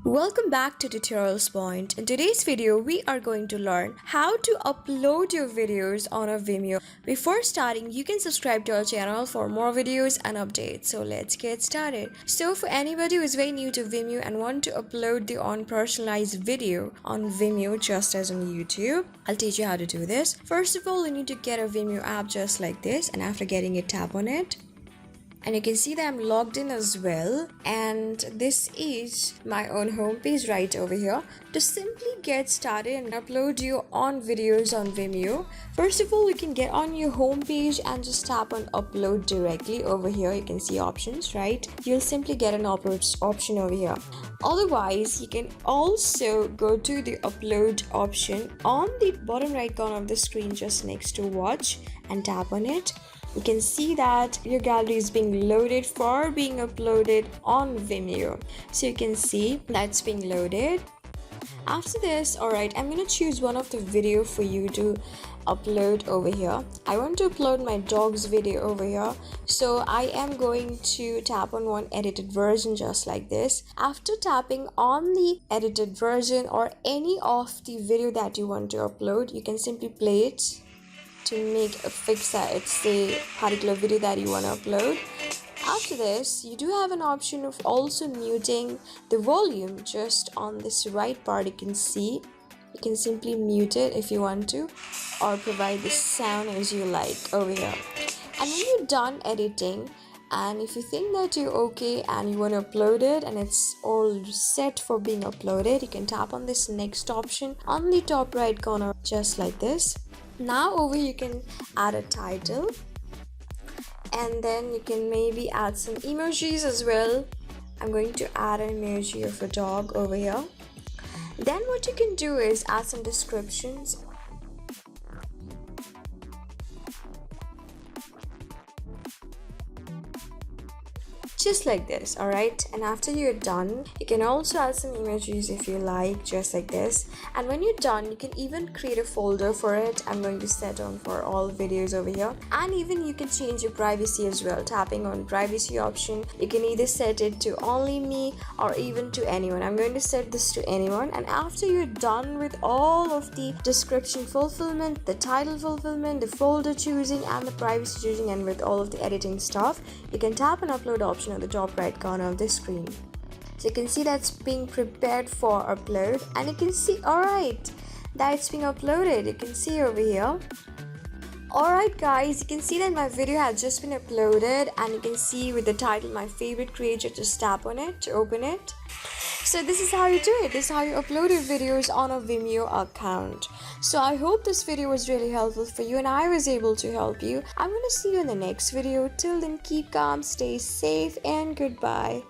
Welcome back to Tutorials Point. In today's video, we are going to learn how to upload your videos on a Vimeo. Before starting, you can subscribe to our channel for more videos and updates. So let's get started. So for anybody who is very new to Vimeo and want to upload their own personalized video on Vimeo just as on YouTube, I'll teach you how to do this. First of all, you need to get a Vimeo app just like this, and after getting it, tap on it. And you can see that I'm logged in as well, and this is my own homepage right over here. To simply get started and upload your own videos on Vimeo, first of all, you can get on your homepage and just tap on upload directly. Over here you can see options, right? You'll simply get an upload option over here. Otherwise, you can also go to the upload option on the bottom right corner of the screen just next to watch and tap on it. You can see that your gallery is being loaded for being uploaded on Vimeo. So you can see that's being loaded. After this, alright, I'm gonna choose one of the video for you to upload over here. I want to upload my dog's video over here, so I am going to tap on one edited version just like this. After tapping on the edited version or any of the video that you want to upload, you can simply play it to make a fix that it's the particular video that you want to upload. After this, you do have an option of also muting the volume just on this right part. You can see you can simply mute it if you want to, or provide the sound as you like over here. And when you're done editing, and if you think that you're okay and you want to upload it and it's all set for being uploaded, you can tap on this next option on the top right corner just like this. Now over you can add a title, and then you can maybe add some emojis as well. I'm going to add an emoji of a dog over here. Then what you can do is add some descriptions. Just like this, alright? And after you're done, you can also add some emojis if you like, just like this. And when you're done, you can even create a folder for it. I'm going to set on for all videos over here. And even you can change your privacy as well. Tapping on privacy option, you can either set it to only me or even to anyone. I'm going to set this to anyone. And after you're done with all of the description fulfillment, the title fulfillment, the folder choosing, and the privacy choosing, and with all of the editing stuff, you can tap on upload option on the top right corner of the screen. So you can see that's being prepared for upload, and you can see alright that it's being uploaded. You can see over here. Alright guys, you can see that my video has just been uploaded, and you can see with the title my favorite creator. Just tap on it to open it. So this is how you do it. This is how you upload your videos on a Vimeo account. So I hope this video was really helpful for you and I was able to help you. I'm going to see you in the next video. Till then, keep calm, stay safe, and goodbye.